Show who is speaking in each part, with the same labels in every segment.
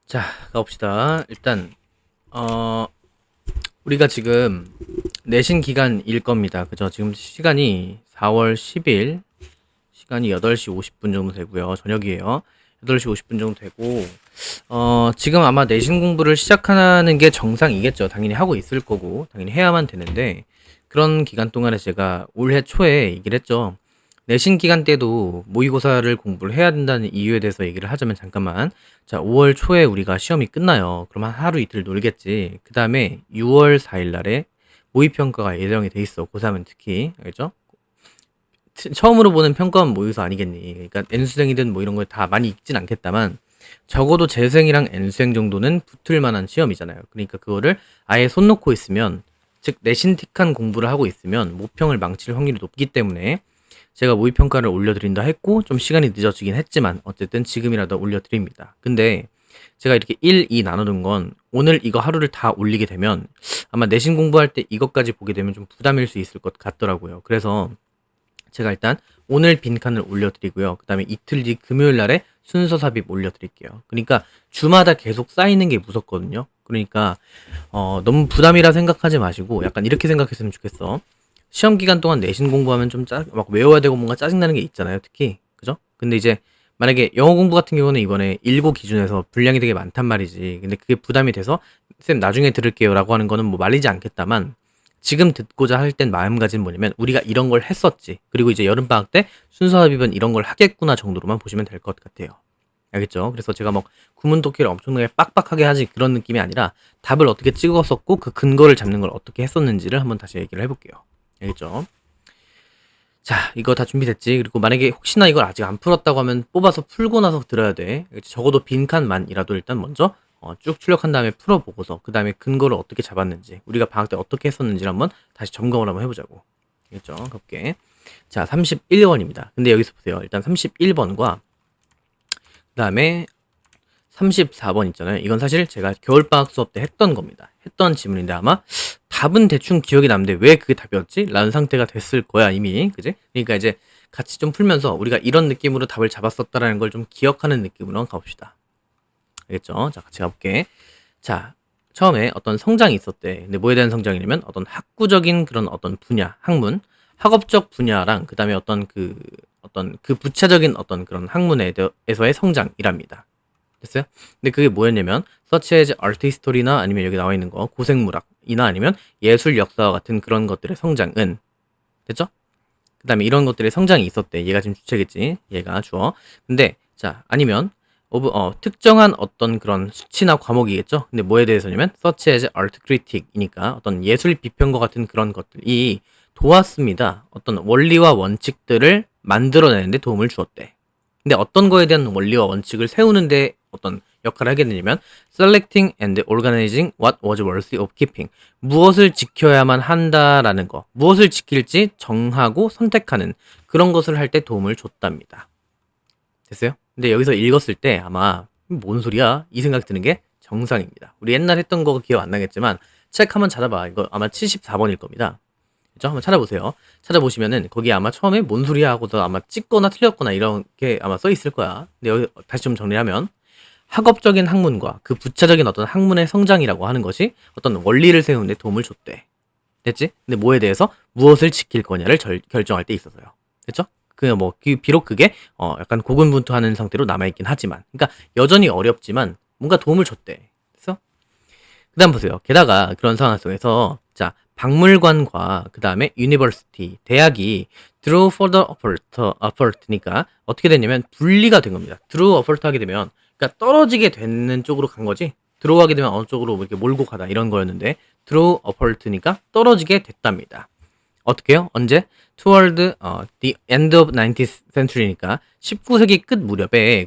Speaker 1: 자, 가봅시다. 일단 어 우리가 지금 내신 기간일 겁니다. 그죠? 지금 시간이 4월 10일 시간이 8시 50분 정도 되고요. 저녁이에요. 8시 50분 정도 되고 지금 아마 내신 공부를 시작하는 게 정상이겠죠. 당연히 하고 있을 거고 당연히 해야만 되는데 그런 기간 동안에 제가 올해 초에 얘기를 했죠. 내신 기간 때도 모의고사를 공부를 해야 된다는 이유에 대해서 얘기를 하자면 잠깐만. 자, 5월 초에 우리가 시험이 끝나요. 그러면 하루 이틀 놀겠지. 그 다음에 6월 4일 날에 모의평가가 예정이 돼 있어. 고3은 특히. 알겠죠? 처음으로 보는 평가원 모의고사 아니겠니? 그러니까 N수생이든 뭐 이런 거 다 많이 읽진 않겠다만 적어도 재수생이랑 N수생 정도는 붙을 만한 시험이잖아요. 그러니까 그거를 아예 손 놓고 있으면 즉 내신틱한 공부를 하고 있으면 모평을 망칠 확률이 높기 때문에 제가 모의평가를 올려드린다 했고 좀 시간이 늦어지긴 했지만 어쨌든 지금이라도 올려드립니다. 근데 제가 이렇게 1, 2 나누는 건 오늘 이거 하루를 다 올리게 되면 아마 내신 공부할 때 이것까지 보게 되면 좀 부담일 수 있을 것 같더라고요. 그래서 제가 일단 오늘 빈칸을 올려드리고요. 그 다음에 이틀 뒤 금요일 날에 순서 삽입 올려드릴게요. 그러니까 주마다 계속 쌓이는 게 무섭거든요. 그러니까 너무 부담이라 생각하지 마시고 약간 이렇게 생각했으면 좋겠어. 시험 기간 동안 내신 공부하면 좀 막 외워야 되고 뭔가 짜증나는 게 있잖아요. 특히. 그죠? 근데 이제 만약에 영어 공부 같은 경우는 이번에 일고 기준에서 분량이 되게 많단 말이지. 근데 그게 부담이 돼서 쌤 나중에 들을게요 라고 하는 거는 뭐 말리지 않겠다만 지금 듣고자 할 땐 마음가짐은 뭐냐면 우리가 이런 걸 했었지. 그리고 이제 여름방학 때 순서 삽입은 이런 걸 하겠구나 정도로만 보시면 될 것 같아요. 알겠죠? 그래서 제가 뭐 구문독해를 엄청나게 빡빡하게 하지 그런 느낌이 아니라 답을 어떻게 찍었었고 그 근거를 잡는 걸 어떻게 했었는지를 한번 다시 얘기를 해볼게요. 알겠죠? 자, 이거 다 준비됐지? 그리고 만약에 혹시나 이걸 아직 안 풀었다고 하면 뽑아서 풀고 나서 들어야 돼. 적어도 빈칸만이라도 일단 먼저 쭉 출력한 다음에 풀어보고서 그 다음에 근거를 어떻게 잡았는지 우리가 방학 때 어떻게 했었는지를 한번 다시 점검을 한번 해보자고. 알겠죠? 가볼게. 자, 31번입니다. 근데 여기서 보세요. 일단 31번과 그 다음에 34번 있잖아요. 이건 사실 제가 겨울방학 수업 때 했던 겁니다. 했던 지문인데 아마 답은 대충 기억이 남는데 왜 그게 답이었지? 라는 상태가 됐을 거야 이미. 그지? 그러니까 이제 같이 좀 풀면서 우리가 이런 느낌으로 답을 잡았었다라는 걸 좀 기억하는 느낌으로 가봅시다. 알겠죠? 자, 같이 가볼게. 자, 처음에 어떤 성장이 있었대. 근데 뭐에 대한 성장이냐면 어떤 학구적인 그런 어떤 분야, 학문, 학업적 분야랑 그 다음에 어떤 그 부차적인 어떤 그런 학문에 대해서의 성장이랍니다. 됐어요? 근데 그게 뭐였냐면 such as art history나 아니면 여기 나와 있는 거 고생물학이나 아니면 예술 역사와 같은 그런 것들의 성장은 됐죠? 그 다음에 이런 것들의 성장이 있었대. 얘가 지금 주체겠지. 얘가 주어. 근데 자 아니면 특정한 어떤 그런 수치나 과목이겠죠. 근데 뭐에 대해서냐면 such as art critic이니까 어떤 예술 비평과 같은 그런 것들이 도왔습니다. 어떤 원리와 원칙들을 만들어내는데 도움을 주었대. 근데 어떤 거에 대한 원리와 원칙을 세우는데 어떤 역할을 하게 되냐면 selecting and organizing what was worthy of keeping 무엇을 지켜야만 한다라는 거 무엇을 지킬지 정하고 선택하는 그런 것을 할 때 도움을 줬답니다. 됐어요? 근데 여기서 읽었을 때 아마 뭔 소리야? 이 생각 드는 게 정상입니다. 우리 옛날 했던 거 기억 안 나겠지만 책 한번 찾아봐. 이거 아마 74번일 겁니다. 그죠? 한번 찾아보세요. 찾아보시면은 거기 아마 처음에 뭔 소리야 하고서 아마 찍거나 틀렸거나 이런 게 아마 써 있을 거야. 근데 여기 다시 좀 정리하면 학업적인 학문과 그 부차적인 어떤 학문의 성장이라고 하는 것이 어떤 원리를 세우는데 도움을 줬대. 됐지? 근데 뭐에 대해서 무엇을 지킬 거냐를 결정할 때 있어서요. 됐죠? 비록 그게 약간 고군분투하는 상태로 남아있긴 하지만 그러니까 여전히 어렵지만 뭔가 도움을 줬대. 그래서 그 다음 보세요. 게다가 그런 상황 속에서 자 박물관과 그 다음에 유니버시티 대학이 drew further apart니까 어떻게 됐냐면 분리가 된 겁니다. drew apart 하게 되면 그러니까 떨어지게 되는 쪽으로 간 거지. draw 하게 되면 어느 쪽으로 이렇게 몰고 가다 이런 거였는데 draw apart니까 떨어지게 됐답니다. 어떻게요? 언제? toward the end of 19th century니까 19세기 끝 무렵에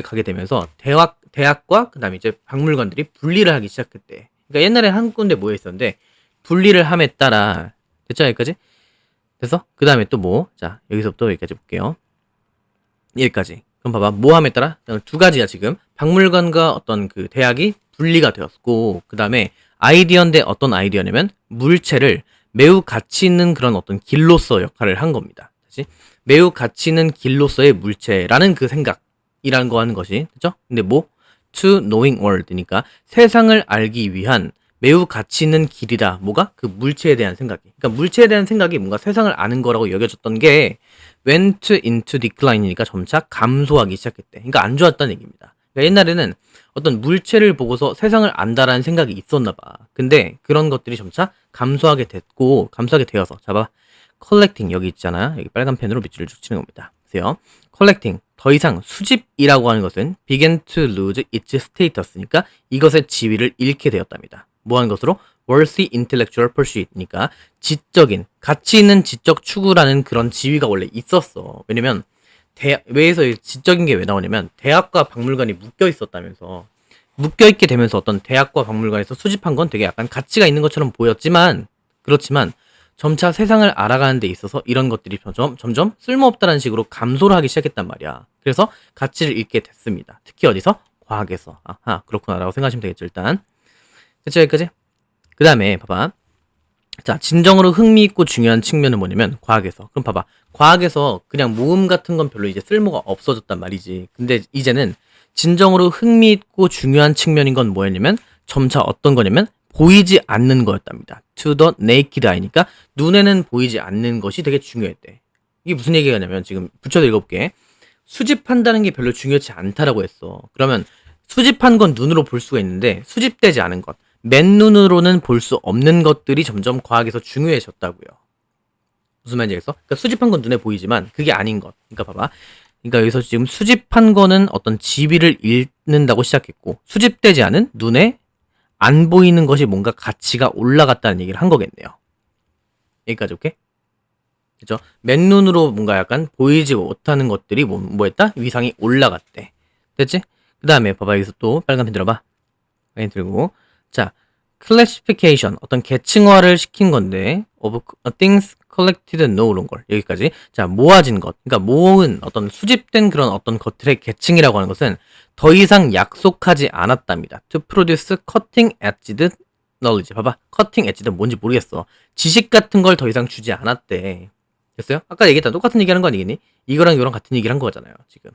Speaker 1: 가게 되면서 대학과 그다음에 이제 박물관들이 분리를 하기 시작했대. 그러니까 옛날에 한 군데 모여 있었는데 분리를 함에 따라 됐죠? 여기까지? 됐어? 그 다음에 또 뭐? 자, 여기서부터 여기까지 볼게요. 여기까지. 그럼 봐봐. 모함에 따라 두 가지야 지금. 박물관과 어떤 그 대학이 분리가 되었고 그 다음에 아이디어인데 어떤 아이디어냐면 물체를 매우 가치 있는 그런 어떤 길로서 역할을 한 겁니다. 그치? 매우 가치 있는 길로서의 물체라는 그 생각이라는 거 하는 것이 그죠? 근데 뭐 to knowing world니까 세상을 알기 위한 매우 가치 있는 길이다. 뭐가? 그 물체에 대한 생각이. 그러니까 물체에 대한 생각이 뭔가 세상을 아는 거라고 여겨졌던 게 went into decline이니까 점차 감소하기 시작했대. 그러니까 안 좋았다는 얘기입니다. 그러니까 옛날에는 어떤 물체를 보고서 세상을 안다라는 생각이 있었나 봐. 근데 그런 것들이 점차 감소하게 됐고 감소하게 되어서 잡아. collecting 여기 있잖아. 여기 빨간 펜으로 밑줄을 쭉 치는 겁니다. 보세요. collecting 더 이상 수집이라고 하는 것은 began to lose its status니까 이것의 지위를 잃게 되었답니다. 뭐 하는 것으로? worthy intellectual pursuit니까 지적인 가치 있는 지적 추구라는 그런 지위가 원래 있었어. 왜냐면 왜에서 지적인 게 왜 나오냐면 대학과 박물관이 묶여 있었다면서 묶여 있게 되면서 어떤 대학과 박물관에서 수집한 건 되게 약간 가치가 있는 것처럼 보였지만 그렇지만 점차 세상을 알아가는 데 있어서 이런 것들이 점점 쓸모없다는 식으로 감소를 하기 시작했단 말이야. 그래서 가치를 잃게 됐습니다. 특히 어디서? 과학에서. 아하, 그렇구나 라고 생각하시면 되겠죠. 일단 됐죠? 여기까지? 그 다음에 봐봐. 자, 진정으로 흥미있고 중요한 측면은 뭐냐면 과학에서. 그럼 봐봐. 과학에서 그냥 모음 같은 건 별로 이제 쓸모가 없어졌단 말이지. 근데 이제는 진정으로 흥미있고 중요한 측면인 건 뭐였냐면 점차 어떤 거냐면 보이지 않는 거였답니다. to the naked eye니까 눈에는 보이지 않는 것이 되게 중요했대. 이게 무슨 얘기가냐면 지금 붙여서 읽어볼게. 수집한다는 게 별로 중요치 않다라고 했어. 그러면 수집한 건 눈으로 볼 수가 있는데 수집되지 않은 것, 맨눈으로는 볼 수 없는 것들이 점점 과학에서 중요해졌다고요. 무슨 말인지 알겠어? 그러니까 수집한 건 눈에 보이지만 그게 아닌 것. 그러니까 봐봐. 그러니까 여기서 지금 수집한 거는 어떤 지위를 잃는다고 시작했고 수집되지 않은 눈에 안 보이는 것이 뭔가 가치가 올라갔다는 얘기를 한 거겠네요. 여기까지 오케이? 그죠? 맨눈으로 뭔가 약간 보이지 못하는 것들이 뭐 했다? 위상이 올라갔대. 됐지? 그 다음에 봐봐 여기서 또 빨간 펜 들어봐. 빨간 펜 들고 자 classification 어떤 계층화를 시킨 건데 of things collected no longer 여기까지. 자 모아진 것 그러니까 모은 어떤 수집된 그런 어떤 것들의 계층이라고 하는 것은 더 이상 약속하지 않았답니다. to produce cutting edge knowledge 봐봐 cutting edge는 뭔지 모르겠어. 지식 같은 걸 더 이상 주지 않았대. 됐어요? 아까 얘기했다 똑같은 얘기하는 거 아니겠니? 이거랑 이거랑 같은 얘기를 한 거잖아요 지금.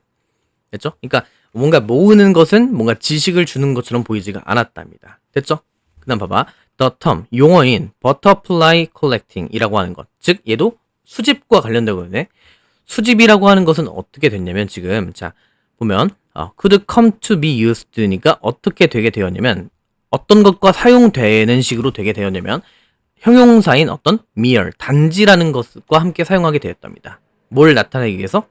Speaker 1: 됐죠? 그러니까 뭔가 모으는 것은 뭔가 지식을 주는 것처럼 보이지가 않았답니다. 됐죠? 그 다음 봐봐. The term, 용어인 butterfly collecting이라고 하는 것. 즉 얘도 수집과 관련되고 있네. 수집이라고 하는 것은 어떻게 됐냐면 지금 자 보면 could come to be used니까 어떻게 되게 되었냐면 어떤 것과 사용되는 식으로 되게 되었냐면 형용사인 어떤 mere, 단지라는 것과 함께 사용하게 되었답니다. 뭘 나타내기 위해서?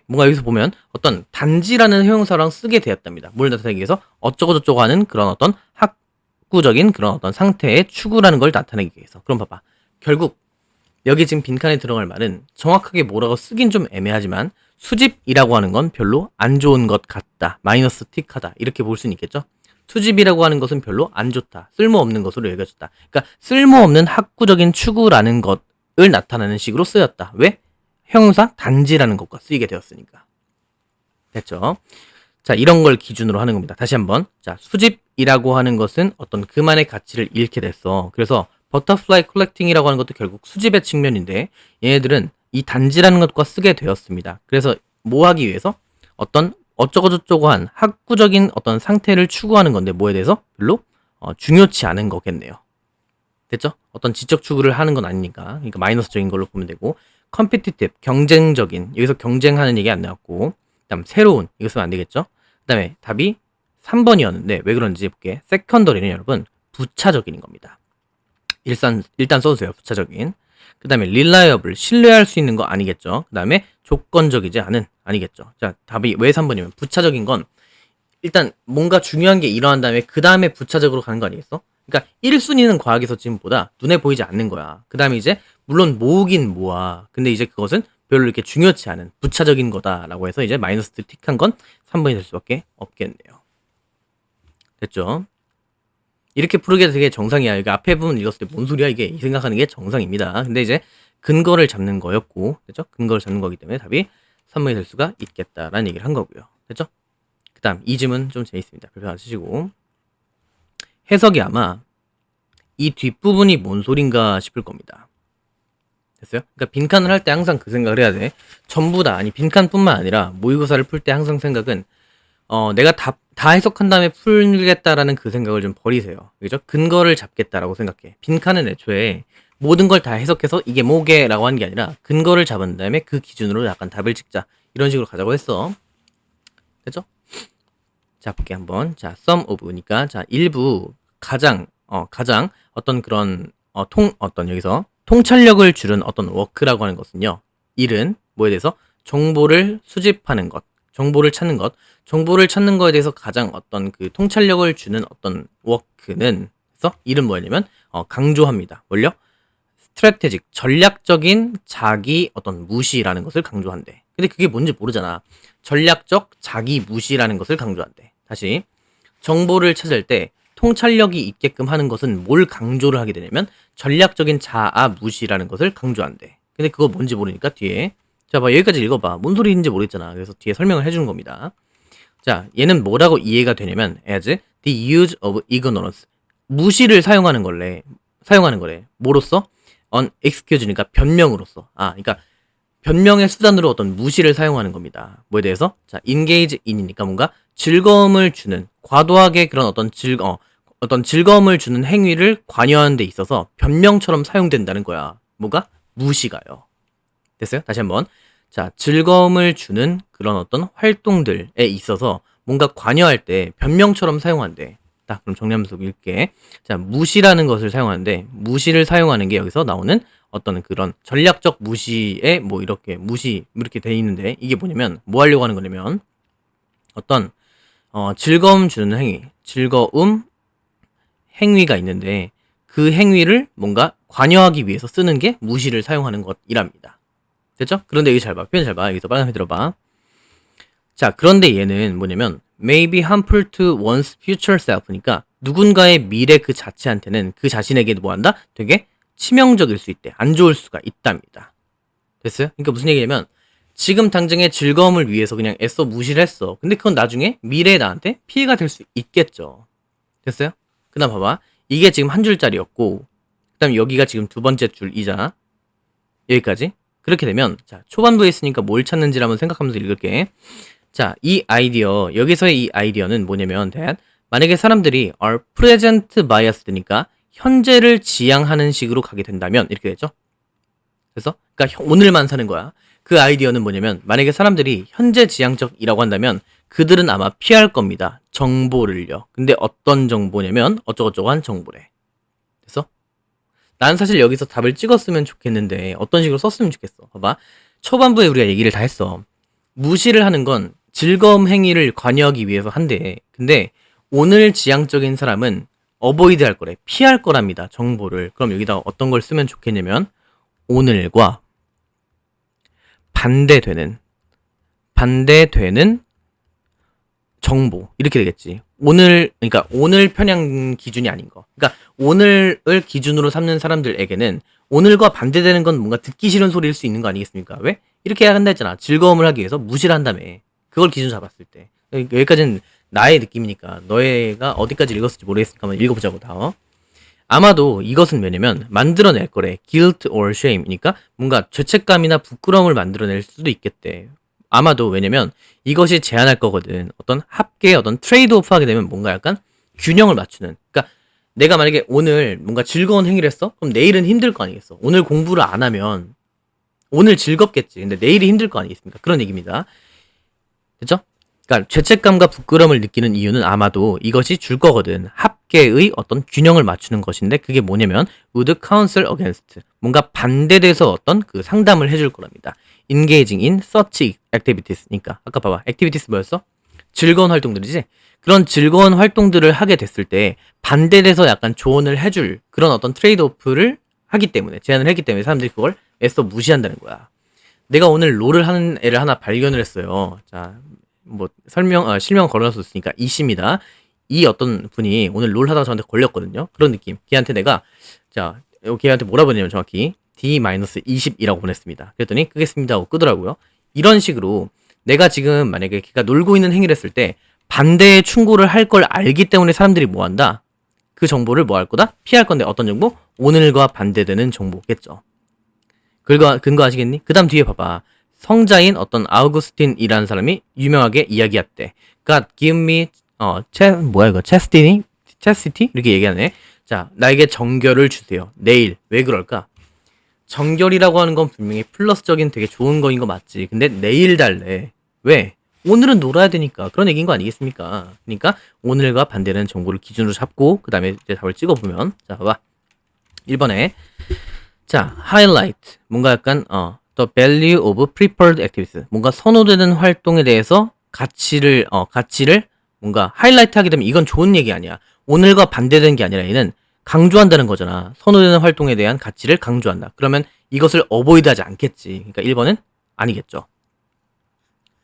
Speaker 1: 뭔가 여기서 보면 어떤 단지라는 형용사랑 쓰게 되었답니다. 뭘 나타내기 위해서 어쩌고저쩌고 하는 그런 어떤 학구적인 그런 어떤 상태의 추구라는 걸 나타내기 위해서. 그럼 봐봐. 결국 여기 지금 빈칸에 들어갈 말은 정확하게 뭐라고 쓰긴 좀 애매하지만 수집이라고 하는 건 별로 안 좋은 것 같다. 마이너스 틱하다. 이렇게 볼 수는 있겠죠? 수집이라고 하는 것은 별로 안 좋다. 쓸모없는 것으로 여겨졌다. 그러니까 쓸모없는 학구적인 추구라는 것을 나타내는 식으로 쓰였다. 왜? 형용사 단지라는 것과 쓰이게 되었으니까. 됐죠? 자, 이런 걸 기준으로 하는 겁니다. 다시 한번. 자, 수집이라고 하는 것은 어떤 그만의 가치를 잃게 됐어. 그래서 버터플라이 컬렉팅이라고 하는 것도 결국 수집의 측면인데 얘네들은 이 단지라는 것과 쓰게 되었습니다. 그래서 뭐 하기 위해서? 어떤 어쩌고저쩌고한 학구적인 어떤 상태를 추구하는 건데 뭐에 대해서 별로 중요치 않은 거겠네요. 됐죠? 어떤 지적 추구를 하는 건 아니니까. 그러니까 마이너스적인 걸로 보면 되고 competitive, 경쟁적인. 여기서 경쟁하는 얘기 안 나왔고 그다음 새로운. 이거 쓰면 안 되겠죠? 그다음에 답이 3번이었는데 왜 그런지 볼게. secondary는 여러분 부차적인 겁니다. 일단 써주세요. 부차적인. 그 다음에 reliable, 신뢰할 수 있는 거 아니겠죠. 그 다음에 조건적이지 않은 아니겠죠. 자, 답이 왜 3번이면 부차적인 건 일단 뭔가 중요한 게 일어난 다음에 그 다음에 부차적으로 가는 거 아니겠어? 그러니까 1순위는 과학에서 지금보다 눈에 보이지 않는 거야. 그 다음에 이제 물론 모으긴 모아. 근데 이제 그것은 별로 이렇게 중요치 않은 부차적인 거다라고 해서 이제 마이너스 틱한 건 3번이 될 수밖에 없겠네요. 됐죠? 이렇게 푸르게 되게 정상이야. 이게 앞에 부분 읽었을 때 뭔 소리야 이게 이 생각하는 게 정상입니다. 근데 이제 근거를 잡는 거였고, 됐죠? 근거를 잡는 거기 때문에 답이 3번이 될 수가 있겠다라는 얘기를 한 거고요. 됐죠? 그 다음 이 질문 좀 재밌습니다. 별표 하나 쓰시고 해석이 아마 이 뒷부분이 뭔 소린가 싶을 겁니다. 됐어요? 그러니까 빈칸을 할 때 항상 그 생각을 해야 돼. 전부 다 아니 빈칸뿐만 아니라 모의고사를 풀 때 항상 생각은 내가 다 해석한 다음에 풀겠다라는 그 생각을 좀 버리세요. 그죠? 근거를 잡겠다라고 생각해. 빈칸은 애초에 모든 걸 다 해석해서 이게 뭐게라고 하는 게 아니라 근거를 잡은 다음에 그 기준으로 약간 답을 찍자. 이런 식으로 가자고 했어. 됐죠? 자, 볼게 한번. 자, sum of니까 자, 일부 가장 어떤 그런 어떤 여기서 통찰력을 줄은 어떤 워크라고 하는 것은요. 일은 뭐에 대해서 정보를 수집하는 것, 정보를 찾는 것, 정보를 찾는 거에 대해서 가장 어떤 그 통찰력을 주는 어떤 워크는 그래서 일은 뭐냐면 강조합니다. 뭘요? 스트래테직, 전략적인 자기 어떤 무시라는 것을 강조한대. 근데 그게 뭔지 모르잖아. 전략적 자기 무시라는 것을 강조한대. 다시 정보를 찾을 때 통찰력이 있게끔 하는 것은 뭘 강조를 하게 되냐면 전략적인 자아 무시라는 것을 강조한대. 근데 그거 뭔지 모르니까 뒤에 자, 봐 여기까지 읽어봐. 뭔 소리인지 모르겠잖아. 그래서 뒤에 설명을 해주는 겁니다. 자, 얘는 뭐라고 이해가 되냐면 as the use of ignorance 무시를 사용하는 거래. 뭐로써? on excuse니까 변명으로서. 그러니까 변명의 수단으로 어떤 무시를 사용하는 겁니다. 뭐에 대해서? 자, engage in이니까 뭔가 즐거움을 주는 과도하게 그런 어떤 즐거움을 주는 행위를 관여하는 데 있어서 변명처럼 사용된다는 거야. 뭐가? 무시가요. 됐어요? 다시 한번. 자, 즐거움을 주는 그런 어떤 활동들에 있어서 뭔가 관여할 때 변명처럼 사용한대. 딱 그럼 정리하면서 읽게. 자, 무시라는 것을 사용하는데 무시를 사용하는 게 여기서 나오는 어떤 그런 전략적 무시에 뭐 이렇게 무시 이렇게 돼 있는데 이게 뭐냐면 뭐 하려고 하는 거냐면 어떤 즐거움 주는 행위, 즐거움 행위가 있는데 그 행위를 뭔가 관여하기 위해서 쓰는 게 무시를 사용하는 것이랍니다. 됐죠? 그런데 여기 잘 봐. 표현 잘 봐. 여기서 빨리 들어봐. 자, 그런데 얘는 뭐냐면 may be harmful to one's future self니까 누군가의 미래 그 자체한테는 그 자신에게 뭐 한다? 되게 치명적일 수 있대. 안 좋을 수가 있답니다. 됐어요? 그러니까 무슨 얘기냐면 지금 당장의 즐거움을 위해서 그냥 애써 무시를 했어. 근데 그건 나중에 미래에 나한테 피해가 될 수 있겠죠. 됐어요? 그 다음 봐봐. 이게 지금 한 줄짜리였고 그 다음 여기가 지금 두 번째 줄이잖아. 여기까지. 그렇게 되면 자, 초반부에 있으니까 뭘 찾는지 한번 생각하면서 읽을게. 자, 이 아이디어, 여기서의 이 아이디어는 뭐냐면 만약에 사람들이 are present biased니까 현재를 지향하는 식으로 가게 된다면 이렇게 되죠. 그래서 그러니까 오늘만 사는 거야. 그 아이디어는 뭐냐면 만약에 사람들이 현재 지향적이라고 한다면 그들은 아마 피할 겁니다. 정보를요. 근데 어떤 정보냐면 어쩌고저쩌고한 정보래. 그래서 난 사실 여기서 답을 찍었으면 좋겠는데 어떤 식으로 썼으면 좋겠어. 봐봐. 초반부에 우리가 얘기를 다 했어. 무시를 하는 건 즐거움 행위를 관여하기 위해서 한대. 근데 오늘 지향적인 사람은 어보이드 할 거래. 피할 거랍니다. 정보를. 그럼 여기다 어떤 걸 쓰면 좋겠냐면 오늘과 반대되는 정보 이렇게 되겠지. 그러니까 오늘 편향 기준이 아닌 거. 그러니까 오늘을 기준으로 삼는 사람들에게는 오늘과 반대되는 건 뭔가 듣기 싫은 소리일 수 있는 거 아니겠습니까? 왜? 이렇게 해야 한다 했잖아. 즐거움을 하기 위해서 무시를 한다며. 그걸 기준 잡았을 때. 여기까지는 나의 느낌이니까 너희가 어디까지 읽었을지 모르겠으니까 한번 읽어보자고 다. 아마도 이것은 뭐냐면 만들어낼 거래. guilt or shame이니까 뭔가 죄책감이나 부끄러움을 만들어낼 수도 있겠대. 아마도 왜냐면 이것이 제한할 거거든. 어떤 합계의 어떤 트레이드 오프 하게 되면 뭔가 약간 균형을 맞추는. 그러니까 내가 만약에 오늘 뭔가 즐거운 행위를 했어? 그럼 내일은 힘들 거 아니겠어. 오늘 공부를 안 하면 오늘 즐겁겠지. 근데 내일이 힘들 거 아니겠습니까? 그런 얘기입니다. 됐죠? 그러니까 죄책감과 부끄러움을 느끼는 이유는 아마도 이것이 줄 거거든. 합계의 어떤 균형을 맞추는 것인데 그게 뭐냐면 would counsel against 뭔가 반대돼서 어떤 그 상담을 해줄 거랍니다. engaging in such activities니까 아까 봐봐. activities 뭐였어? 즐거운 활동들이지? 그런 즐거운 활동들을 하게 됐을 때 반대돼서 약간 조언을 해줄 그런 어떤 트레이드오프를 하기 때문에 제안을 했기 때문에 사람들이 그걸 애써 무시한다는 거야. 내가 오늘 롤을 하는 애를 하나 발견을 했어요. 자, 뭐 실명 걸어놨었으니까 이씨입니다. 이 어떤 분이 오늘 롤 하다가 저한테 걸렸거든요. 그런 느낌. 걔한테 내가 걔한테 뭐라 보내냐면 정확히 D-20이라고 보냈습니다. 그랬더니 끄겠습니다 하고 끄더라고요. 이런 식으로 내가 지금 만약에 걔가 놀고 있는 행위를 했을 때 반대의 충고를 할 걸 알기 때문에 사람들이 뭐 한다? 그 정보를 뭐 할 거다? 피할 건데 어떤 정보? 오늘과 반대되는 정보겠죠. 근거 아시겠니? 그 다음 뒤에 봐봐. 성자인 어떤 아우구스틴이라는 사람이 유명하게 이야기했대. God give me chastity 이렇게 얘기하네. 자, 나에게 정결을 주세요. 내일. 왜 그럴까? 정결이라고 하는 건 분명히 플러스적인 되게 좋은 거인 거 맞지. 근데 내일 달래. 왜? 오늘은 놀아야 되니까. 그런 얘기인 거 아니겠습니까? 그러니까 오늘과 반대되는 정보를 기준으로 잡고 그 다음에 이제 답을 찍어보면 자, 봐봐. 1번에 자, highlight. 뭔가 약간 the value of preferred activities. 뭔가 선호되는 활동에 대해서 가치를 뭔가 하이라이트 하게 되면 이건 좋은 얘기 아니야. 오늘과 반대되는 게 아니라 얘는 강조한다는 거잖아. 선호되는 활동에 대한 가치를 강조한다. 그러면 이것을 어보이드 하지 않겠지. 그러니까 1번은 아니겠죠.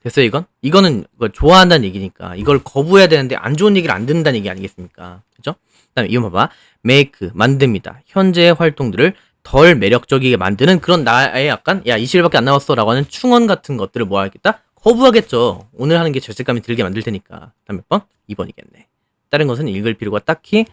Speaker 1: 됐어요, 이건? 이거는 좋아한다는 얘기니까 이걸 거부해야 되는데 안 좋은 얘기를 안 듣는다는 얘기 아니겠습니까? 그죠? 그 다음에 이건 봐봐. make, 만듭니다. 현재의 활동들을 덜 매력적이게 만드는 그런 나의 약간 야, 20일밖에 안 남았어 라고 하는 충원 같은 것들을 뭐 하겠다? 거부하겠죠. 오늘 하는 게 죄책감이 들게 만들 테니까. 다음 몇 번? 2번이겠네. 다른 것은 읽을 필요가 딱히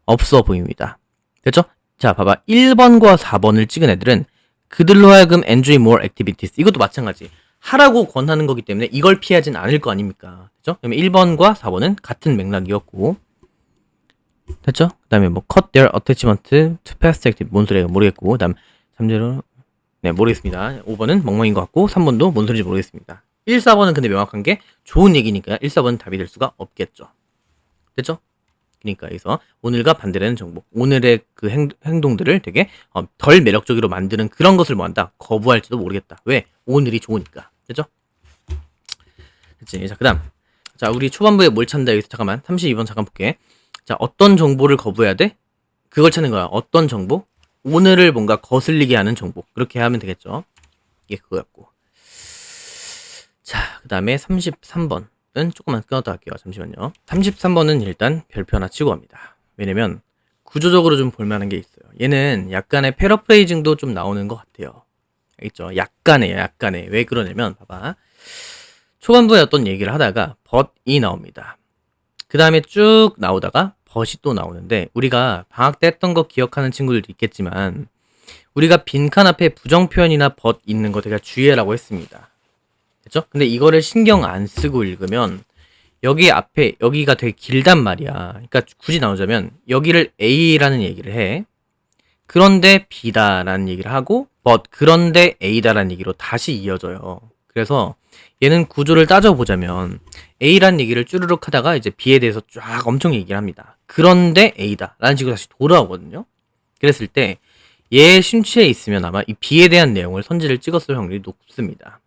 Speaker 1: 없어 보입니다. 됐죠? 자, 봐봐. 1번과 4번을 찍은 애들은 그들로 하여금 enjoy more activities. 이것도 마찬가지. 하라고 권하는 거기 때문에 이걸 피하진 않을 거 아닙니까? 됐죠? 그러면 1번과 4번은 같은 맥락이었고. 됐죠? 그 다음에 뭐 cut their attachment to past activity. 뭔 소리가 모르겠고. 그 다음 3제로 네, 모르겠습니다. 5번은 멍멍인 것 같고 3번도 뭔 소리인지 모르겠습니다. 1, 4번은 근데 명확한 게 좋은 얘기니까 1, 4번은 답이 될 수가 없겠죠. 됐죠? 그러니까 여기서 오늘과 반대되는 정보, 오늘의 그 행동들을 되게 덜 매력적으로 만드는 그런 것을 뭐 한다? 거부할지도 모르겠다. 왜? 오늘이 좋으니까. 됐죠? 됐지? 자, 그 다음. 자, 우리 초반부에 뭘 찾는다. 여기서 잠깐만. 32번 잠깐 볼게. 자, 어떤 정보를 거부해야 돼? 그걸 찾는 거야. 어떤 정보? 오늘을 뭔가 거슬리게 하는 정보. 그렇게 하면 되겠죠? 이게 그거였고. 자, 그 다음에 33번은 조금만 끊었다 할게요. 잠시만요. 33번은 일단 별표 하나 치고 갑니다. 왜냐면 구조적으로 좀 볼만한 게 있어요. 얘는 약간의 패러프레이징도 좀 나오는 것 같아요. 알겠죠? 약간의. 왜 그러냐면 봐봐. 초반부에 어떤 얘기를 하다가 but이 나옵니다. 그 다음에 쭉 나오다가 but이 또 나오는데 우리가 방학 때 했던 거 기억하는 친구들도 있겠지만 우리가 빈칸 앞에 부정표현이나 but 있는 거 되게 주의하라고 했습니다. 그쵸? 근데 이거를 신경 안 쓰고 읽으면 여기 앞에 여기가 되게 길단 말이야. 그러니까 굳이 나오자면 여기를 A라는 얘기를 해. 그런데 B다라는 얘기를 하고 but 그런데 A다라는 얘기로 다시 이어져요. 그래서 얘는 구조를 따져보자면 A라는 얘기를 쭈르륵 하다가 이제 B에 대해서 쫙 엄청 얘기를 합니다. 그런데 A다 라는 식으로 다시 돌아오거든요. 그랬을 때 얘의 심취에 있으면 아마 이 B에 대한 내용을 선지를 찍었을 확률이 높습니다.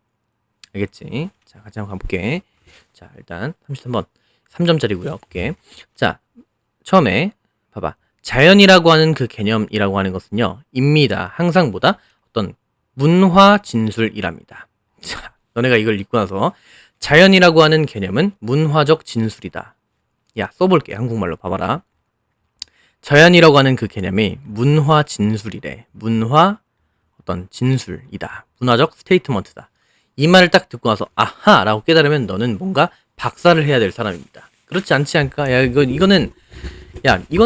Speaker 1: 알겠지? 자, 같이 한번 가볼게. 자, 일단 33번 3점짜리고요. 볼게. 자, 처음에 봐봐. 자연이라고 하는 그 개념이라고 하는 것은요. 입니다. 항상보다 어떤 문화 진술이랍니다. 자, 너네가 이걸 읽고 나서 자연이라고 하는 개념은 문화적 진술이다. 야, 써볼게. 한국말로 봐봐라. 자연이라고 하는 그 개념이 문화 진술이래. 문화 어떤 진술이다. 문화적 스테이트먼트다. 이 말을 딱 듣고 나서 아하! 라고 깨달으면 너는 뭔가 박사를 해야 될 사람입니다. 그렇지 않지 않을까? 야, 이거는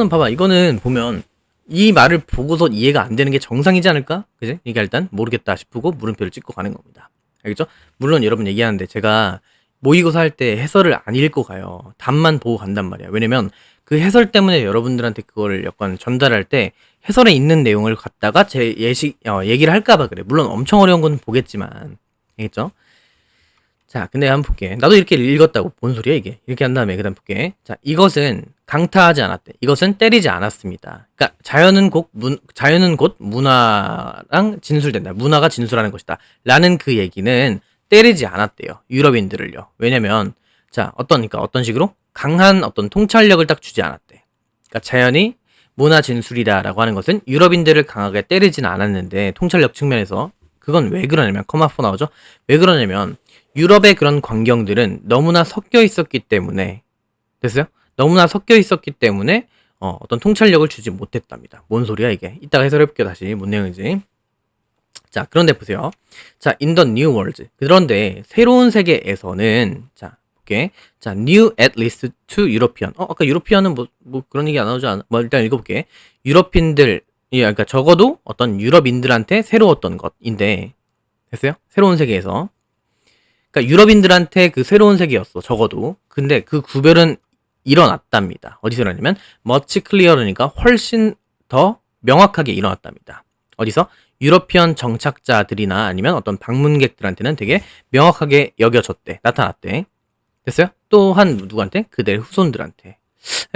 Speaker 1: 봐봐. 이거는 보면 이 말을 보고서 이해가 안 되는 게 정상이지 않을까? 그지? 그러니까 일단 모르겠다 싶고 물음표를 찍고 가는 겁니다. 알겠죠? 물론 여러분 얘기하는데 제가 모의고사 할 때 해설을 안 읽고 가요. 답만 보고 간단 말이야. 왜냐면 그 해설 때문에 여러분들한테 그걸 약간 전달할 때 해설에 있는 내용을 갖다가 제 얘기를 할까봐 그래. 물론 엄청 어려운 건 보겠지만. 알겠죠? 자, 근데 한번 볼게. 나도 이렇게 읽었다고. 뭔 소리야, 이게? 이렇게 한 다음에, 그 다음 볼게. 자, 이것은 강타하지 않았대. 이것은 때리지 않았습니다. 그러니까, 자연은 곧 문화랑 진술된다. 문화가 진술하는 것이다. 라는 그 얘기는 때리지 않았대요. 유럽인들을요. 왜냐면, 자, 어떤 식으로? 강한 어떤 통찰력을 딱 주지 않았대. 그러니까, 자연이 문화 진술이다라고 하는 것은 유럽인들을 강하게 때리진 않았는데, 통찰력 측면에서 그건 왜 그러냐면 컴마4 나오죠? 왜 그러냐면 유럽의 그런 광경들은 너무나 섞여 있었기 때문에 됐어요? 너무나 섞여 있었기 때문에 어떤 통찰력을 주지 못했답니다. 뭔 소리야 이게? 이따가 해설해볼게요. 다시 뭔 내용인지. 자, 그런데 보세요. 자, in the new world. 그런데 새로운 세계에서는 자, 볼게. 자, new at least to European. 아까 유로피언은 뭐 그런 얘기 안 나오지 않아? 뭐 일단 읽어볼게. 유럽인들 그러니까 적어도 어떤 유럽인들한테 새로웠던 것인데 됐어요? 새로운 세계에서. 그러니까 유럽인들한테 그 새로운 세계였어. 적어도. 근데 그 구별은 일어났답니다. 어디서 일어나냐면 much clear니까 훨씬 더 명확하게 일어났답니다. 어디서? 유러피언 정착자들이나 아니면 어떤 방문객들한테는 되게 명확하게 여겨졌대. 나타났대. 됐어요? 또한 누구한테? 그들의 후손들한테.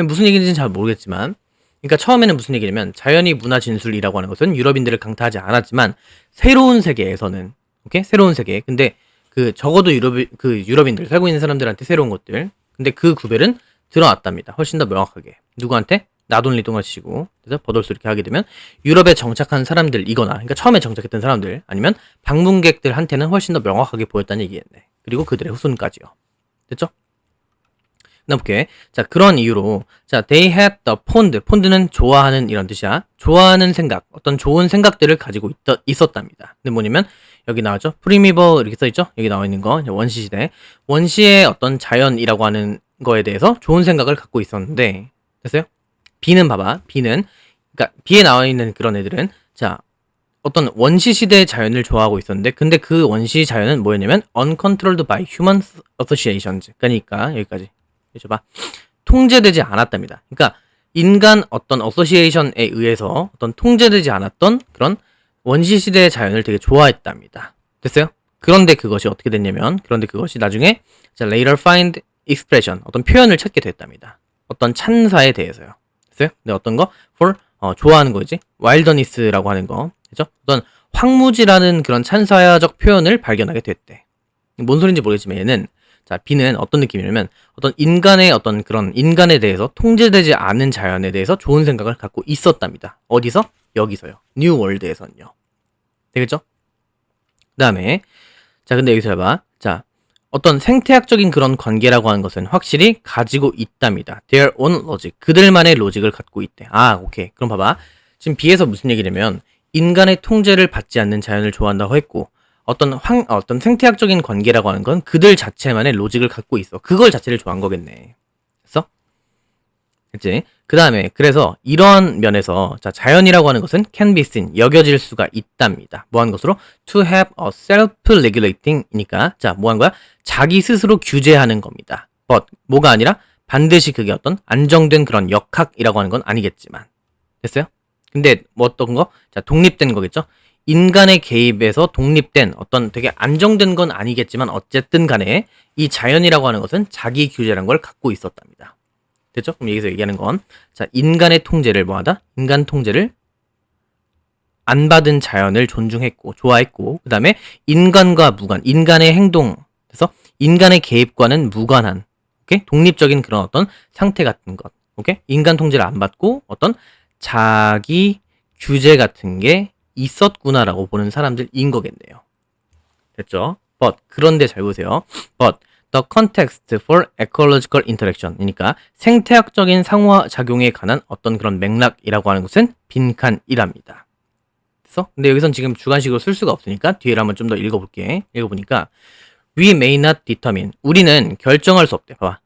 Speaker 1: 무슨 얘기인지는 잘 모르겠지만, 그러니까 처음에는 무슨 얘기냐면 자연이 문화 진술이라고 하는 것은 유럽인들을 강타하지 않았지만 새로운 세계에서는, 오케이? 새로운 세계. 근데 그 적어도 유럽인들 살고 있는 사람들한테 새로운 것들. 근데 그 구별은 드러났답니다. 훨씬 더 명확하게. 누구한테? 나돈리 똥아치고. 그래서 버돌수 이렇게 하게 되면 유럽에 정착한 사람들이거나, 그러니까 처음에 정착했던 사람들 아니면 방문객들한테는 훨씬 더 명확하게 보였다는 얘기였네. 그리고 그들의 후손까지요. 됐죠? 넘게. 자, 그런 이유로, 자, they had the pond. 폰드는 좋아하는 이런 뜻이야. 좋아하는 생각, 어떤 좋은 생각들을 가지고 있었답니다. 근데 뭐냐면, 여기 나왔죠? 프리미버 이렇게 써있죠? 여기 나와 있는 거, 원시 시대. 원시의 어떤 자연이라고 하는 거에 대해서 좋은 생각을 갖고 있었는데, 됐어요? B는 봐봐. B는, 그러니까 B에 나와 있는 그런 애들은, 자, 어떤 원시 시대의 자연을 좋아하고 있었는데, 근데 그 원시 자연은 뭐였냐면, uncontrolled by human associations. 그러니까, 여기까지. 여기 봐. 통제되지 않았답니다. 그러니까, 인간 어떤 어소시에이션에 의해서 어떤 통제되지 않았던 그런 원시 시대의 자연을 되게 좋아했답니다. 됐어요? 그런데 그것이 어떻게 됐냐면, 그런데 그것이 나중에, 자, later find expression. 어떤 표현을 찾게 됐답니다. 어떤 찬사에 대해서요. 됐어요? 근데 어떤 거? for, 좋아하는 거지. wilderness라고 하는 거. 그죠? 어떤 황무지라는 그런 찬사적 표현을 발견하게 됐대. 뭔 소린지 모르겠지만 얘는, 자, B는 어떤 느낌이냐면 어떤 인간의 어떤 그런 인간에 대해서 통제되지 않은 자연에 대해서 좋은 생각을 갖고 있었답니다. 어디서? 여기서요. 뉴 월드에서는요. 되겠죠? 그 다음에, 자, 근데 여기서 해봐. 자, 어떤 생태학적인 그런 관계라고 하는 것은 확실히 가지고 있답니다. Their own logic. 그들만의 로직을 갖고 있대. 아, 오케이. 그럼 봐봐. 지금 B에서 무슨 얘기냐면 인간의 통제를 받지 않는 자연을 좋아한다고 했고, 어떤 생태학적인 관계라고 하는 건 그들 자체만의 로직을 갖고 있어. 그걸 자체를 좋아한 거겠네. 됐어? 그치? 그 다음에, 그래서 이런 면에서, 자, 자연이라고 하는 것은 can be seen, 여겨질 수가 있답니다. 뭐 하는 것으로? to have a self-regulating 이니까, 자, 뭐 하는 거야? 자기 스스로 규제하는 겁니다. but, 뭐가 아니라 반드시 그게 어떤 안정된 그런 역학이라고 하는 건 아니겠지만. 됐어요? 근데 뭐 어떤 거? 자, 독립된 거겠죠? 인간의 개입에서 독립된 어떤 되게 안정된 건 아니겠지만 어쨌든 간에 이 자연이라고 하는 것은 자기 규제라는 걸 갖고 있었답니다. 됐죠? 그럼 여기서 얘기하는 건, 자, 인간의 통제를 뭐하다? 인간 통제를 안 받은 자연을 존중했고 좋아했고, 그 다음에 인간과 무관, 인간의 행동, 그래서 인간의 개입과는 무관한, 오케이? 독립적인 그런 어떤 상태 같은 것, 오케이? 인간 통제를 안 받고 어떤 자기 규제 같은 게 있었구나라고 보는 사람들인 거겠네요. 됐죠? But, 그런데 잘 보세요. But, the context for ecological interaction. 그러니까 생태학적인 상호작용에 관한 어떤 그런 맥락이라고 하는 것은 빈칸이랍니다. 그래서 근데 여기선 지금 주관식으로 쓸 수가 없으니까 뒤에를 한번 좀 더 읽어볼게. 읽어보니까 we may not determine. 우리는 결정할 수 없대. 봐봐.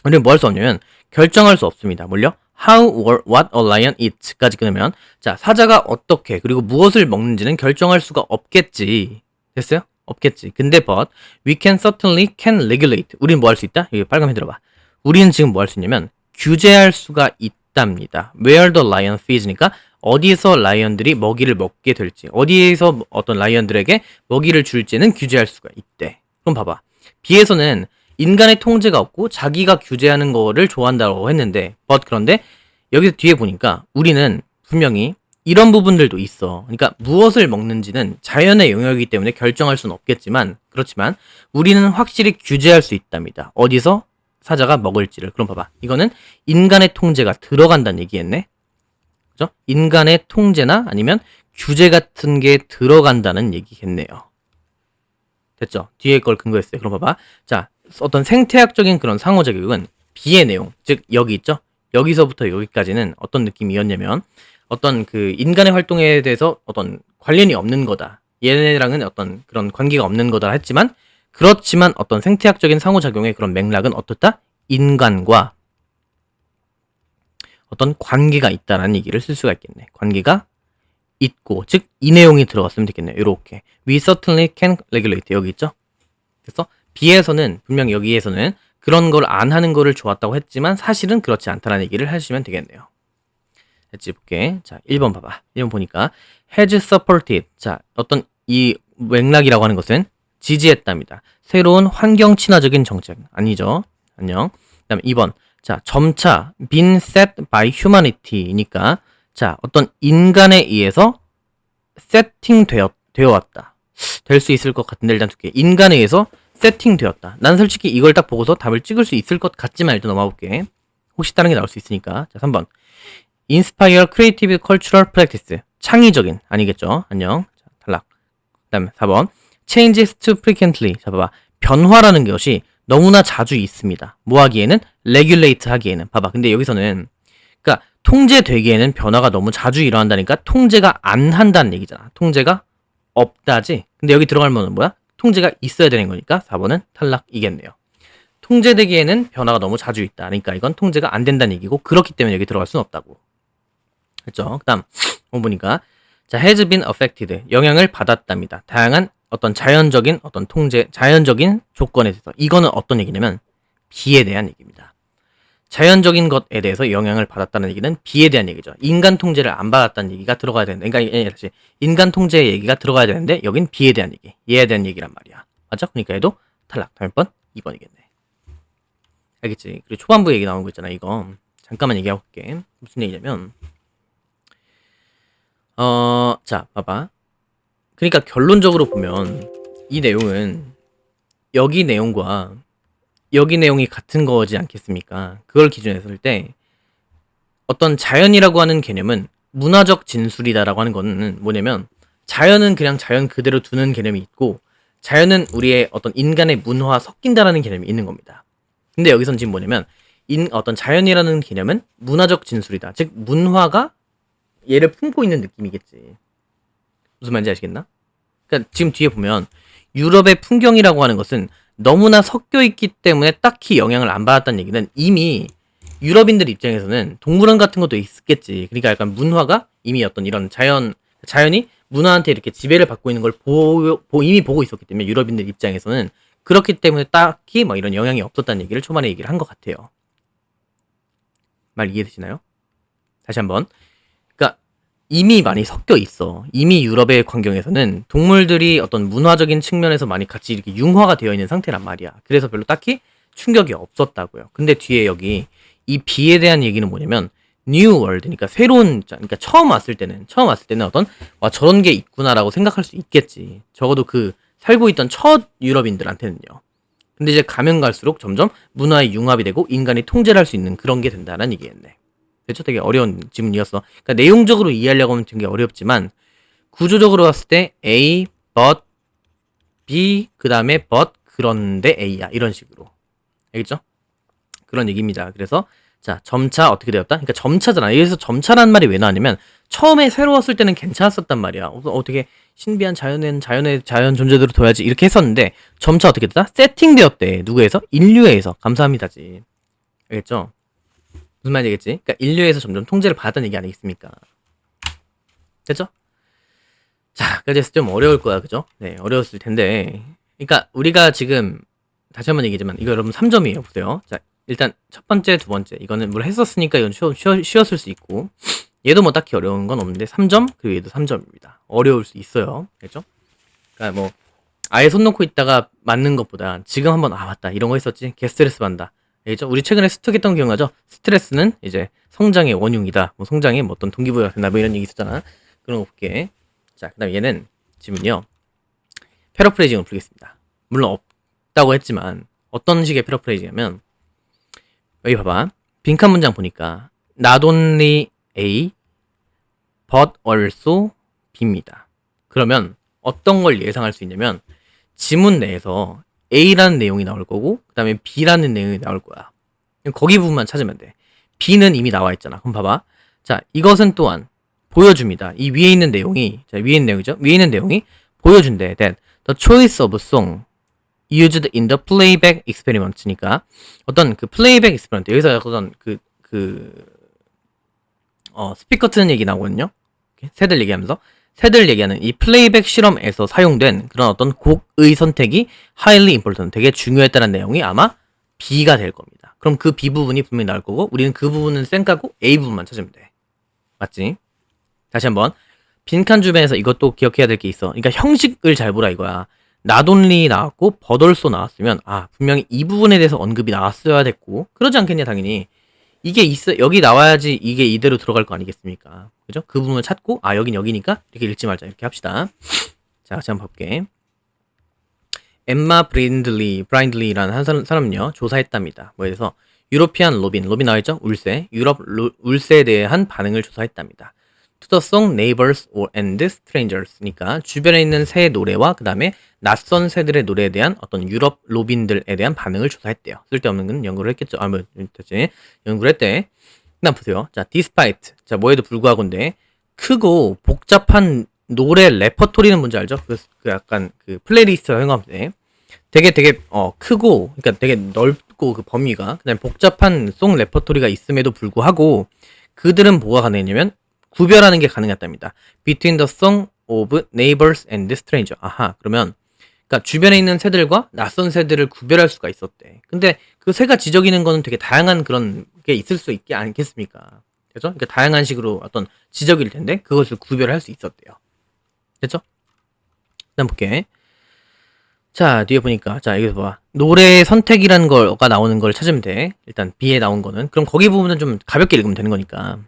Speaker 1: 우리는 뭐 할 수 없냐면 결정할 수 없습니다. 뭘요? How or what a lion eats까지 끊으면, 자, 사자가 어떻게 그리고 무엇을 먹는지는 결정할 수가 없겠지. 됐어요? 없겠지. 근데 but we can certainly can regulate. 우리는 뭐 할 수 있다? 여기 빨간펜 들어봐. 우리는 지금 뭐 할 수 있냐면 규제할 수가 있답니다. Where the lion feeds니까 어디서 라이언들이 먹이를 먹게 될지, 어디에서 어떤 라이언들에게 먹이를 줄지는 규제할 수가 있대. 그럼 봐봐. B에서는 인간의 통제가 없고 자기가 규제하는 거를 좋아한다고 했는데, 그런데 여기서 뒤에 보니까 우리는 분명히 이런 부분들도 있어. 그러니까 무엇을 먹는지는 자연의 영역이기 때문에 결정할 수는 없겠지만, 그렇지만 우리는 확실히 규제할 수 있답니다. 어디서 사자가 먹을지를. 그럼 봐봐. 이거는 인간의 통제가 들어간다는 얘기겠네. 그죠? 인간의 통제나 아니면 규제 같은 게 들어간다는 얘기겠네요. 됐죠? 뒤에 걸 근거했어요. 그럼 봐봐. 자, 어떤 생태학적인 그런 상호작용은 B의 내용, 즉 여기 있죠? 여기서부터 여기까지는 어떤 느낌이었냐면 어떤 그 인간의 활동에 대해서 어떤 관련이 없는 거다. 얘네랑은 어떤 그런 관계가 없는 거다 했지만, 그렇지만 어떤 생태학적인 상호작용의 그런 맥락은 어떻다? 인간과 어떤 관계가 있다라는 얘기를 쓸 수가 있겠네. 관계가 있고, 즉 이 내용이 들어갔으면 되겠네요. 이렇게 we certainly can regulate 여기 있죠. 그래서 B에서는 분명 여기에서는 그런 걸 안 하는 거를 좋았다고 했지만 사실은 그렇지 않다는 얘기를 하시면 되겠네요. 했지 볼게. 자, 1번 봐봐. 1번 보니까 has supported. 자, 어떤 이 맥락이라고 하는 것은 지지했답니다. 새로운 환경 친화적인 정책. 아니죠. 안녕. 그다음에 2번. 자, 점차 been set by humanity니까 자, 어떤 인간에 의해서 세팅되어 왔다. 될 수 있을 것 같은데 일단 두개. 인간에 의해서 세팅되었다. 난 솔직히 이걸 딱 보고서 답을 찍을 수 있을 것 같지만 일단 넘어가 볼게. 혹시 다른 게 나올 수 있으니까. 자, 3번. inspire creative cultural practice. 창의적인 아니겠죠? 안녕. 자, 탈락. 그다음에 4번. changes too frequently. 자, 봐봐. 변화라는 것이 너무나 자주 있습니다. 뭐 하기에는? regulate 하기에는. 봐봐. 근데 여기서는 그러니까 통제되기에는 변화가 너무 자주 일어난다니까 통제가 안 한다는 얘기잖아. 통제가 없다지. 근데 여기 들어가면 뭐야? 통제가 있어야 되는 거니까 4번은 탈락이겠네요. 통제되기에는 변화가 너무 자주 있다. 그러니까 이건 통제가 안 된다는 얘기고 그렇기 때문에 여기 들어갈 수는 없다고. 그렇죠? 그다음 보니까 자, has been affected. 영향을 받았답니다. 다양한 어떤 자연적인 어떤 통제, 자연적인 조건에 대해서. 이거는 어떤 얘기냐면 비에 대한 얘기입니다. 자연적인 것에 대해서 영향을 받았다는 얘기는 비에 대한 얘기죠. 인간 통제를 안 받았다는 얘기가 들어가야 되는데, 그러니까 다시 인간 통제의 얘기가 들어가야 되는데 여긴 비에 대한 얘기, 얘에 대한 얘기란 말이야. 맞죠? 그러니까 얘도 탈락. 다음 번 2번이겠네. 알겠지? 그리고 초반부 얘기 나온 거 있잖아. 이거 잠깐만 얘기하고 올게. 무슨 얘기냐면 자, 봐봐. 그러니까 결론적으로 보면 이 내용은 여기 내용과 여기 내용이 같은 거지 않겠습니까? 그걸 기준으로 했을 때 어떤 자연이라고 하는 개념은 문화적 진술이다라고 하는 거는 뭐냐면 자연은 그냥 자연 그대로 두는 개념이 있고 자연은 우리의 어떤 인간의 문화와 섞인다라는 개념이 있는 겁니다. 근데 여기선 지금 뭐냐면 어떤 자연이라는 개념은 문화적 진술이다. 즉 문화가 얘를 품고 있는 느낌이겠지. 무슨 말인지 아시겠나? 그러니까 지금 뒤에 보면 유럽의 풍경이라고 하는 것은 너무나 섞여 있기 때문에 딱히 영향을 안 받았다는 얘기는 이미 유럽인들 입장에서는 동물원 같은 것도 있겠지. 그러니까 약간 문화가 이미 어떤 이런 자연이 문화한테 이렇게 지배를 받고 있는 걸 이미 보고 있었기 때문에 유럽인들 입장에서는 그렇기 때문에 딱히 뭐 이런 영향이 없었다는 얘기를 초반에 얘기를 한 것 같아요. 말 이해되시나요? 다시 한번. 그러니까 이미 많이 섞여 있어. 이미 유럽의 환경에서는 동물들이 어떤 문화적인 측면에서 많이 같이 이렇게 융화가 되어 있는 상태란 말이야. 그래서 별로 딱히 충격이 없었다고요. 근데 뒤에 여기 이 비에 대한 얘기는 뭐냐면 뉴 월드니까 새로운, 그러니까 처음 왔을 때는 어떤 와 저런 게 있구나라고 생각할 수 있겠지. 적어도 그 살고 있던 첫 유럽인들한테는요. 근데 이제 가면 갈수록 점점 문화의 융합이 되고 인간이 통제를 할 수 있는 그런 게 된다는 얘기였네. 그렇죠? 되게 어려운 질문이었어. 그러니까 내용적으로 이해하려고 하면 되게 어렵지만 구조적으로 봤을 때 A, but, B, 그 다음에 but, 그런데 A야. 이런 식으로. 알겠죠? 그런 얘기입니다. 그래서 자, 점차 어떻게 되었다? 그러니까 점차잖아. 여기서 점차라는 말이 왜 나왔냐면 처음에 새로웠을 때는 괜찮았었단 말이야. 어떻게 신비한 자연 존재들을 둬야지 이렇게 했었는데 점차 어떻게 됐다? 세팅되었대. 누구에서? 인류에서. 감사합니다지. 알겠죠? 무슨 말이겠지? 그러니까 인류에서 점점 통제를 받았다는 얘기 아니겠습니까? 됐죠? 자, 그래서 좀 어려울 거야, 그죠? 네, 어려웠을 텐데. 그러니까 우리가 지금 다시 한번 얘기하지만 이거 여러분 3점이에요. 보세요. 자, 일단 첫 번째, 두 번째 이거는 뭘 했었으니까 이건 쉬웠을 수 있고 얘도 뭐 딱히 어려운 건 없는데 3점 그리고 얘도 3점입니다. 어려울 수 있어요. 알겠죠? 그러니까 뭐 아예 손 놓고 있다가 맞는 것보다 지금 한번 맞다 이런 거 했었지 개 스트레스 받는다. 알겠죠? 우리 최근에 스톡했던 거 기억나죠? 스트레스는 이제 성장의 원흉이다. 뭐 성장의 뭐 어떤 동기부여가 된다. 뭐 이런 얘기 있었잖아. 그런 거 볼게. 자, 그다음 얘는 지금요. 패러프레이징을 풀겠습니다. 물론 없다고 했지만 어떤 식의 패러프레이징이냐면 여기 봐봐. 빈칸 문장 보니까 not only A but also B입니다. 그러면 어떤 걸 예상할 수 있냐면 지문 내에서 A라는 내용이 나올 거고 그 다음에 B라는 내용이 나올 거야. 거기 부분만 찾으면 돼. B는 이미 나와 있잖아. 그럼 봐봐. 자, 이것은 또한 보여줍니다. 이 위에 있는 내용이 자, 위에 있는 내용이죠. 위에 있는 내용이 보여준대. That the choice of song used in the playback experiment니까 어떤 그 플레이백 익스페리먼트 여기서 어떤 스피커 트는 얘기 나오거든요. 볼게. 새들 얘기하면서 새들 얘기하는 이 플레이백 실험에서 사용된 그런 어떤 곡의 선택이 highly important, 되게 중요했다는 내용이 아마 B가 될 겁니다. 그럼 그 B 부분이 분명히 나올 거고 우리는 그 부분은 쌩까고 A 부분만 찾으면 돼. 맞지? 다시 한번 빈칸 주변에서 이것도 기억해야 될 게 있어. 그러니까 형식을 잘 보라 이거야. not only 나왔고 but also 나왔으면 분명히 이 부분에 대해서 언급이 나왔어야 됐고 그러지 않겠냐 당연히. 이게 있어 여기 나와야지 이게 이대로 들어갈 거 아니겠습니까? 그죠? 그 부분을 찾고 여긴 여기니까 이렇게 읽지 말자 이렇게 합시다. 자, 같이 한번 볼게. 엠마 브라인들리라는 한 사람은요 조사했답니다. 뭐에 대해서 유로피안 로빈 나와있죠? 울새. 유럽 울새에 대한 반응을 조사했답니다. To the song Neighbors and Strangers니까 주변에 있는 새의 노래와 그 다음에 낯선 새들의 노래에 대한 어떤 유럽 로빈들에 대한 반응을 조사했대요. 쓸데없는 건 연구를 했겠죠. 됐지. 연구를 했대. 그다음 보세요. 자, despite. 자, 뭐에도 불구하고인데 크고 복잡한 노래 레퍼토리는 뭔지 알죠? 그 약간 그 플레이리스트가 생각하면 돼. 되게 크고 그러니까 되게 넓고 그 범위가 그다음에 복잡한 송 레퍼토리가 있음에도 불구하고 그들은 뭐가 가능했냐면 구별하는 게 가능했답니다. Between the song of neighbors and stranger. 그러면 그러니까 주변에 있는 새들과 낯선 새들을 구별할 수가 있었대. 근데 그 새가 지저귀는 거는 되게 다양한 그런 게 있을 수 있지 않겠습니까? 그죠? 그러니까 다양한 식으로 어떤 지저귀일 텐데 그것을 구별할 수 있었대요. 됐죠? 그다음 볼게. 자, 뒤에 보니까 자, 여기서 봐. 노래 선택이라는 거가 나오는 걸 찾으면 돼. 일단 B에 나온 거는. 그럼 거기 부분은 좀 가볍게 읽으면 되는 거니까.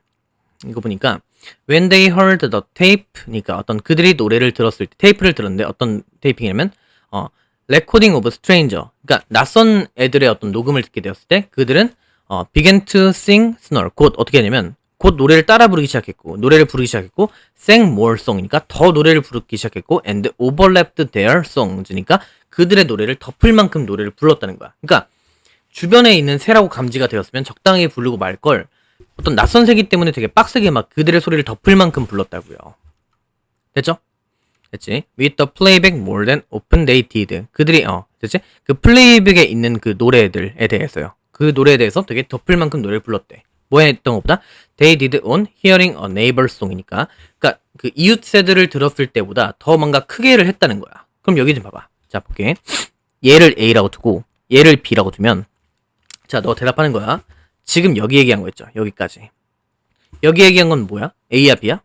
Speaker 1: 이거 보니까 when they heard the tape니까 어떤 그들이 노래를 들었을 때 테이프를 들었는데 어떤 테이핑이냐면 recording of stranger 그러니까 낯선 애들의 어떤 녹음을 듣게 되었을 때 그들은 began to sing snore 곧 어떻게 하냐면 곧 노래를 따라 부르기 시작했고 노래를 부르기 시작했고 sang more song이니까 더 노래를 부르기 시작했고 and overlapped their songs니까 그들의 노래를 덮을 만큼 노래를 불렀다는 거야. 그러니까 주변에 있는 새라고 감지가 되었으면 적당히 부르고 말걸 어떤 낯선 새기 때문에 되게 빡세게 막 그들의 소리를 덮을 만큼 불렀다고요. 됐죠? 됐지? With the playback more than often they did. 그들이 됐지? 그 플레이백에 있는 그 노래들에 대해서요. 그 노래에 대해서 되게 덮을 만큼 노래를 불렀대. 뭐 했던 것보다 they did on hearing a neighbor song이니까 그러니까 그 이웃 새들을 들었을 때보다 더 뭔가 크게를 했다는 거야. 그럼 여기 좀 봐봐. 자, 볼게. 얘를 A라고 두고 얘를 B라고 두면 자, 너 대답하는 거야. 지금 여기 얘기한 거였죠. 여기까지. 여기 얘기한 건 뭐야? A야 B야?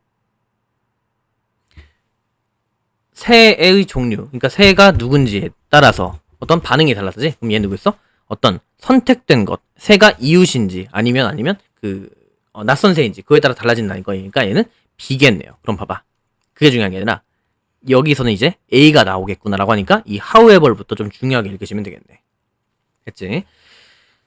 Speaker 1: 새의 종류. 그러니까 새가 누군지에 따라서 어떤 반응이 달라지지? 그럼 얘 누구였어? 어떤 선택된 것. 새가 이웃인지 아니면 그 낯선 새인지 그거에 따라 달라진다는 거니까 얘는 B겠네요. 그럼 봐봐. 그게 중요한 게 아니라 여기서는 이제 A가 나오겠구나라고 하니까 이 however부터 좀 중요하게 읽으시면 되겠네. 됐지?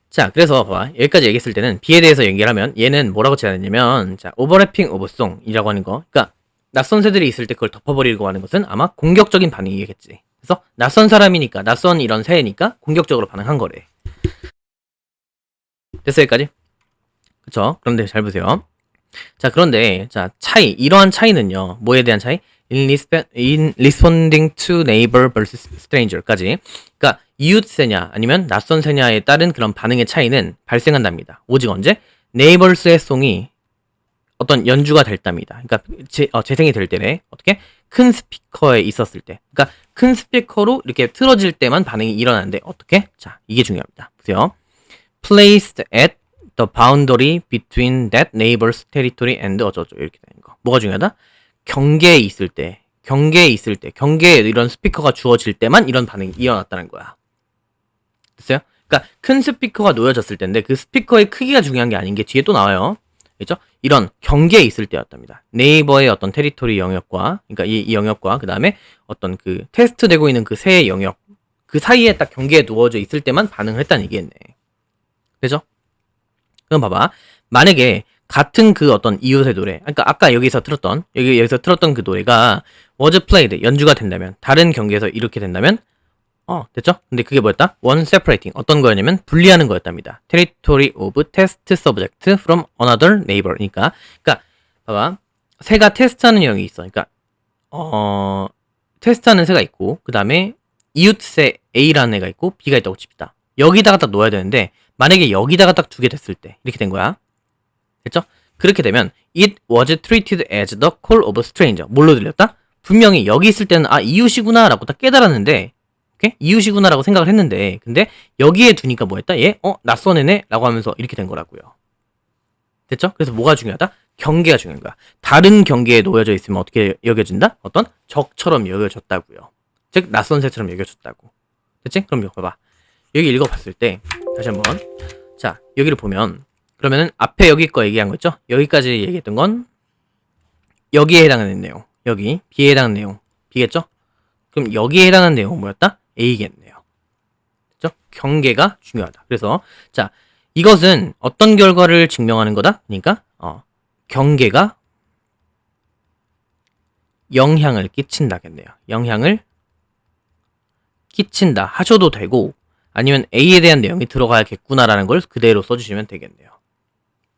Speaker 1: 자, 그래서 봐봐. 여기까지 얘기했을 때는 B에 대해서 얘기를 하면 얘는 뭐라고 제안했냐면 자, overlapping of song이라고 하는 거. 그러니까 낯선 새들이 있을 때 그걸 덮어버리려고 하는 것은 아마 공격적인 반응이겠지. 그래서 낯선 사람이니까 낯선 이런 새니까 공격적으로 반응한 거래. 됐어 여기까지? 그쵸? 그런데 잘 보세요. 자, 그런데 자 차이 이러한 차이는요. 뭐에 대한 차이? in responding to neighbor vs stranger까지. 그러니까 이웃 새냐 아니면 낯선 새냐에 따른 그런 반응의 차이는 발생한답니다. 오직 언제? neighbors의 송이 어떤 연주가 될 때입니다. 그러니까 재생이 될 때래. 어떻게? 큰 스피커에 있었을 때. 그러니까 큰 스피커로 이렇게 틀어질 때만 반응이 일어나는데 어떻게? 자, 이게 중요합니다. 보세요. Placed at the boundary between that neighbor's territory and 어쩌고 이렇게 되는 거. 뭐가 중요하다? 경계에 있을 때, 경계에 이런 스피커가 주어질 때만 이런 반응이 일어났다는 거야. 됐어요? 그러니까 큰 스피커가 놓여졌을 텐데 그 스피커의 크기가 중요한 게 아닌 게 뒤에 또 나와요. 그렇죠? 이런 경계에 있을 때였답니다. 네이버의 어떤 테리토리 영역과, 그러니까 이 영역과 그 다음에 어떤 그 테스트되고 있는 그 새의 영역, 그 사이에 딱 경계에 누워져 있을 때만 반응을 했다는 얘기겠네. 그죠? 그럼 봐봐. 만약에 같은 그 어떤 이웃의 노래, 그러니까 아까 여기서 틀었던 그 노래가 was played, 연주가 된다면, 다른 경계에서 이렇게 된다면, 됐죠? 근데 그게 뭐였다? one separating, 어떤 거였냐면 분리하는 거였답니다. territory of test subject from another neighbor. 그러니까 봐봐. 새가 테스트하는 영역이 있어. 그러니까 테스트하는 새가 있고, 그 다음에 이웃새 A라는 애가 있고 B가 있다고 칩시다. 여기다가 딱 놓아야 되는데 만약에 여기다가 딱 두게 됐을 때 이렇게 된 거야. 됐죠? 그렇게 되면 it was treated as the call of a stranger. 뭘로 들렸다? 분명히 여기 있을 때는 아 이웃이구나 라고 딱 깨달았는데 오케이? 이웃이구나 라고 생각을 했는데 근데 여기에 두니까 뭐였다? 얘? 낯선 애네? 라고 하면서 이렇게 된 거라고요. 됐죠? 그래서 뭐가 중요하다? 경계가 중요한 거야. 다른 경계에 놓여져 있으면 어떻게 여겨진다? 어떤 적처럼 여겨졌다고요. 즉 낯선 새처럼 여겨졌다고. 됐지? 그럼 이거 봐봐. 여기 읽어봤을 때 다시 한번 자 여기를 보면 그러면은 앞에 여기 거 얘기한 거 있죠? 여기까지 얘기했던 건 여기에 해당하는 내용 여기 B에 해당하는 내용 B겠죠? 그럼 여기에 해당하는 내용은 뭐였다? A겠네요. 됐죠? 경계가 중요하다. 그래서 자 이것은 어떤 결과를 증명하는 거다? 그러니까 경계가 영향을 끼친다겠네요. 영향을 끼친다 하셔도 되고 아니면 A에 대한 내용이 들어가야겠구나라는 걸 그대로 써주시면 되겠네요.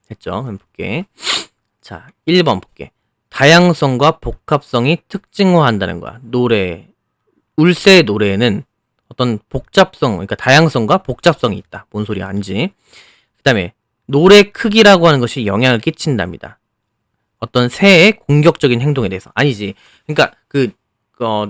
Speaker 1: 됐죠? 그럼 볼게. 자, 1번 볼게. 다양성과 복합성이 특징화한다는 거야. 울새의 노래에는 어떤 복잡성, 그러니까 다양성과 복잡성이 있다. 뭔 소리 아니지? 그 다음에 노래 크기라고 하는 것이 영향을 끼친답니다. 어떤 새의 공격적인 행동에 대해서. 아니지. 그러니까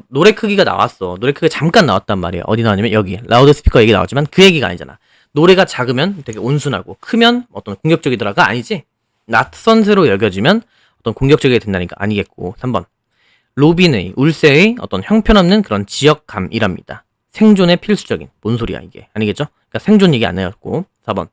Speaker 1: 노래 크기가 나왔어. 노래 크기가 잠깐 나왔단 말이야. 어디 나왔냐면 여기 라우드 스피커 얘기 나왔지만 그 얘기가 아니잖아. 노래가 작으면 되게 온순하고 크면 어떤 공격적이더라가 아니지. 낯선 새로 여겨지면 어떤 공격적이 된다니까 아니겠고. 3번 로빈의 울새의 어떤 형편없는 그런 지역감이랍니다. 생존에 필수적인 뭔 소리야 이게 아니겠죠? 그러니까 생존 얘기 안 해왔고. 4번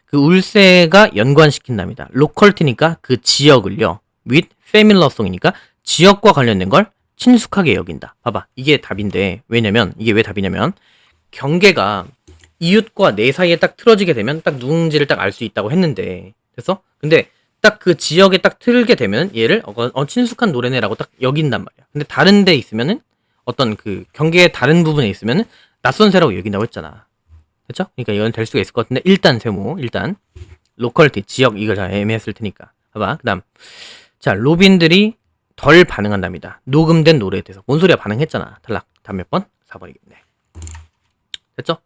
Speaker 1: 그 울새가 연관시킨답니다. 로컬티니까 그 지역을요. with familiar성이니까 지역과 관련된 걸 친숙하게 여긴다. 봐봐. 이게 답인데 왜냐면 이게 왜 답이냐면 경계가 이웃과 내 사이에 딱 틀어지게 되면 딱 누군지를 딱 알 수 있다고 했는데 됐어? 근데 딱 그 지역에 딱 틀게 되면 얘를 친숙한 노래네라고 딱 여긴단 말이야. 근데 다른 데 있으면은 어떤 그 경계의 다른 부분에 있으면은 낯선 새라고 여긴다고 했잖아. 됐죠? 그러니까 이건 될 수가 있을 것 같은데 일단 세모 일단 로컬티 지역 이걸 잘 애매했을 테니까 봐봐. 그다음 자 로빈들이 덜 반응한답니다. 녹음된 노래에 대해서 뭔 소리야 반응했잖아. 탈락. 다음 몇 번? 4번이겠네. 됐죠?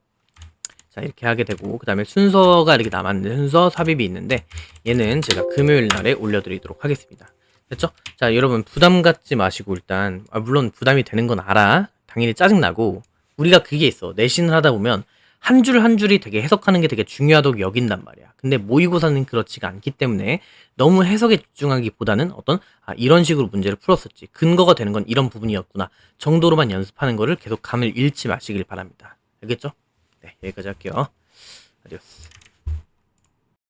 Speaker 1: 자 이렇게 하게 되고 그 다음에 순서가 이렇게 남았는데 순서 삽입이 있는데 얘는 제가 금요일 날에 올려드리도록 하겠습니다. 됐죠? 자 여러분 부담 갖지 마시고 일단 물론 부담이 되는 건 알아. 당연히 짜증나고 우리가 그게 있어. 내신을 하다 보면 한 줄 한 줄이 되게 해석하는 게 되게 중요하다고 여긴단 말이야. 근데 모의고사는 그렇지가 않기 때문에 너무 해석에 집중하기보다는 이런 식으로 문제를 풀었었지. 근거가 되는 건 이런 부분이었구나. 정도로만 연습하는 거를 계속 감을 잃지 마시길 바랍니다. 알겠죠? 네, 여기까지 할게요. 아디오스.